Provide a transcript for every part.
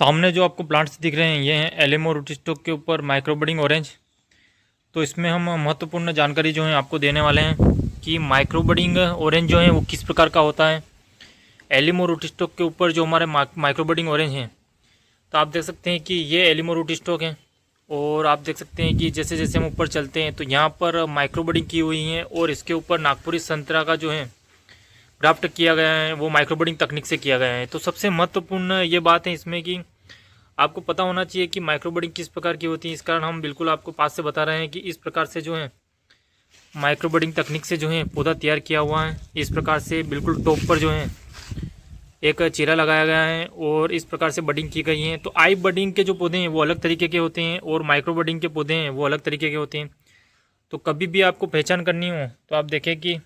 सामने जो आपको प्लांट्स दिख रहे हैं ये हैं एलिमो रूटस्टॉक के ऊपर माइक्रोबडिंग ऑरेंज। तो इसमें हम महत्वपूर्ण जानकारी जो है आपको देने वाले हैं कि माइक्रोबडिंग ऑरेंज जो है वो किस प्रकार का होता है। एलिमो रूटस्टॉक के ऊपर जो हमारे माइक्रोबडिंग ऑरेंज हैं, तो आप देख सकते हैं कि ये एलिमो रूटस्टॉक है। और आप देख सकते हैं कि जैसे जैसे हम ऊपर चलते हैं तो यहाँ पर माइक्रोबडिंग की हुई है और इसके ऊपर नागपुरी संतरा का जो है ग्राफ्ट किया गया है वो माइक्रोबडिंग तकनीक से किया गया है। तो सबसे महत्वपूर्ण ये बात है इसमें कि आपको पता होना चाहिए कि माइक्रोबडिंग किस प्रकार की होती है। इस कारण हम बिल्कुल आपको पास से बता रहे हैं कि इस प्रकार से जो है माइक्रोबडिंग तकनीक से जो है पौधा तैयार किया हुआ है। इस प्रकार से बिल्कुल टॉप पर जो है एक चीरा लगाया गया है और इस प्रकार से बडिंग की गई है। तो आई बडिंग के जो पौधे हैं वो अलग तरीके के होते हैं और माइक्रो बडिंग के पौधे हैं वो अलग तरीके के होते हैं। तो कभी भी आपको पहचान करनी हो तो आप देखें कि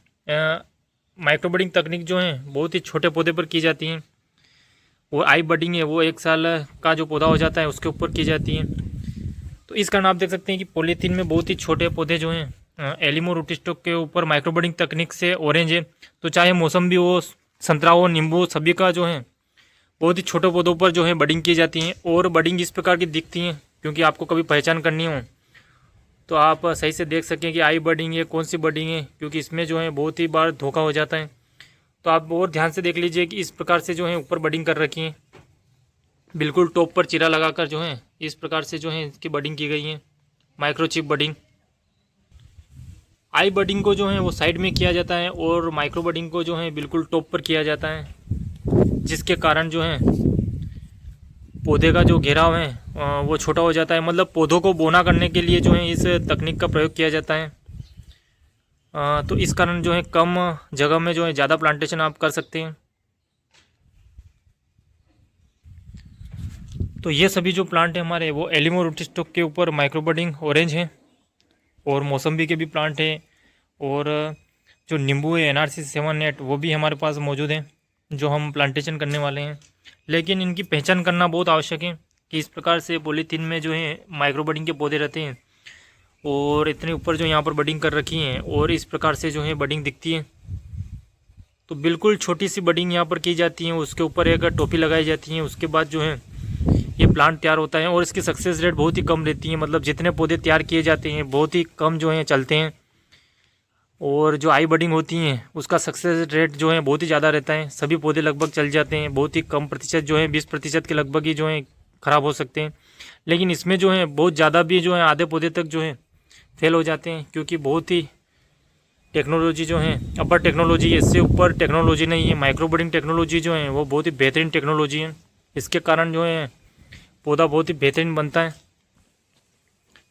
माइक्रो बडिंग तकनीक जो है बहुत ही छोटे पौधे पर की जाती है। वो आई बडिंग है वो 1 साल का जो पौधा हो जाता है उसके ऊपर की जाती है। तो इस कारण आप देख सकते हैं कि पॉलीथीन में बहुत ही छोटे पौधे जो हैं एलिमो रूटस्टॉक के ऊपर माइक्रो बडिंग तकनीक से ऑरेंज है। तो चाहे मौसम्बी हो, संतरा हो, नींबू, सभी का जो है बहुत ही छोटे पौधों पर जो है बडिंग की जाती है। और बडिंग इस प्रकार की दिखती है क्योंकि आपको कभी पहचान करनी हो तो आप सही से देख सकें कि आई बडिंग है कौन सी बडिंग है, क्योंकि इसमें जो है बहुत ही बार धोखा हो जाता है। तो आप और ध्यान से देख लीजिए कि इस प्रकार से जो है ऊपर बडिंग कर रखी है, बिल्कुल टॉप पर चीरा लगाकर जो है इस प्रकार से जो है इसकी बडिंग की गई है माइक्रोचिप बडिंग। आई बडिंग को जो है वो साइड में किया जाता है और माइक्रो बडिंग को जो है बिल्कुल टॉप पर किया जाता है, जिसके कारण जो है पौधे का जो घेराव है वो छोटा हो जाता है। मतलब पौधों को बोना करने के लिए जो है इस तकनीक का प्रयोग किया जाता है। तो इस कारण जो है कम जगह में जो है ज़्यादा प्लांटेशन आप कर सकते हैं। तो ये सभी जो प्लांट है हमारे वो एलिमो रूटस्टॉक के ऊपर माइक्रोबडिंग ऑरेंज है। और मौसम्बी के भी प्लांट है और जो नींबू है NRC 7 वो भी हमारे पास मौजूद है जो हम प्लांटेशन करने वाले हैं। लेकिन इनकी पहचान करना बहुत आवश्यक है कि इस प्रकार से पॉलीथीन में जो है माइक्रोबडिंग के पौधे रहते हैं और इतने ऊपर जो यहाँ पर बडिंग कर रखी हैं और इस प्रकार से जो है बडिंग दिखती है। तो बिल्कुल छोटी सी बडिंग यहाँ पर की जाती है, उसके ऊपर एक टोपी लगाई जाती है, उसके बाद जो है ये प्लांट तैयार होता है। और इसकी सक्सेस रेट बहुत ही कम रहती है, मतलब जितने पौधे तैयार किए जाते हैं बहुत ही कम जो है चलते हैं। और जो आई बडिंग होती हैं उसका सक्सेस रेट जो है बहुत ही ज़्यादा रहता है, सभी पौधे लगभग चल जाते हैं। बहुत ही कम प्रतिशत जो है 20% के लगभग ही जो है ख़राब हो सकते हैं। लेकिन इसमें जो है बहुत ज़्यादा भी जो है आधे पौधे तक जो है फेल हो जाते हैं, क्योंकि बहुत ही टेक्नोलॉजी जो है अपर टेक्नोलॉजी है, इससे ऊपर टेक्नोलॉजी नहीं है। माइक्रो बडिंग टेक्नोलॉजी जो है वो बहुत ही बेहतरीन टेक्नोलॉजी है। इसके कारण जो है पौधा बहुत ही बेहतरीन बनता है,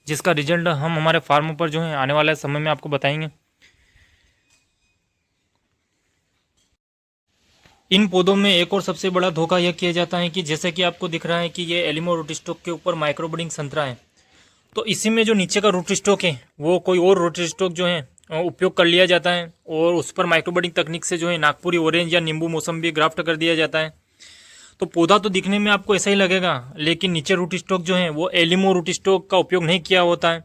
जिसका रिजल्ट हम हमारे फार्म पर जो है आने वाले समय में आपको बताएंगे। इन पौधों में एक और सबसे बड़ा धोखा यह किया जाता है कि जैसे कि आपको दिख रहा है कि ये एलिमो रूटस्टॉक के ऊपर माइक्रोबडिंग संतरा है, तो इसी में जो नीचे का रूटस्टॉक है वो कोई और रूटस्टॉक जो है उपयोग कर लिया जाता है और उस पर माइक्रोबडिंग तकनीक से जो है नागपुरी ऑरेंज या नींबू मौसम्बी ग्राफ्ट कर दिया जाता है। तो पौधा तो दिखने में आपको ऐसा ही लगेगा, लेकिन नीचे रूटस्टॉक जो है वो एलिमो रूटस्टॉक का उपयोग नहीं किया होता है।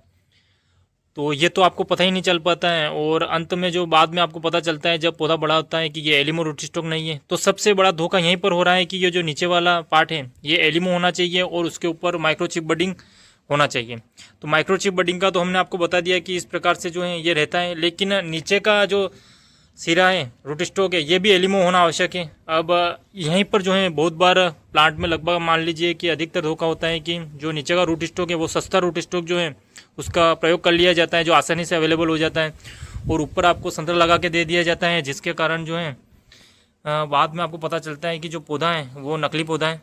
तो ये तो आपको पता ही नहीं चल पाता है और अंत में जो बाद में आपको पता चलता है जब पौधा बड़ा होता है कि ये एलिमो रूटस्टॉक नहीं है। तो सबसे बड़ा धोखा यहीं पर हो रहा है कि ये जो नीचे वाला पार्ट है ये एलिमो होना चाहिए और उसके ऊपर माइक्रोचिप बडिंग होना चाहिए। तो माइक्रोचिप बडिंग का तो हमने आपको बता दिया कि इस प्रकार से जो है ये रहता है, लेकिन नीचे का जो सिरा है रूटस्टॉक है ये भी एलिमो होना आवश्यक है। अब यहीं पर जो है बहुत बार प्लांट में लगभग मान लीजिए कि अधिकतर धोखा होता है कि जो नीचे का रूटस्टॉक है वो सस्ता रूटस्टॉक जो है उसका प्रयोग कर लिया जाता है, जो आसानी से अवेलेबल हो जाता है, और ऊपर आपको संतरा लगा के दे दिया जाता है, जिसके कारण जो है बाद में आपको पता चलता है कि जो पौधा है वो नकली पौधा है।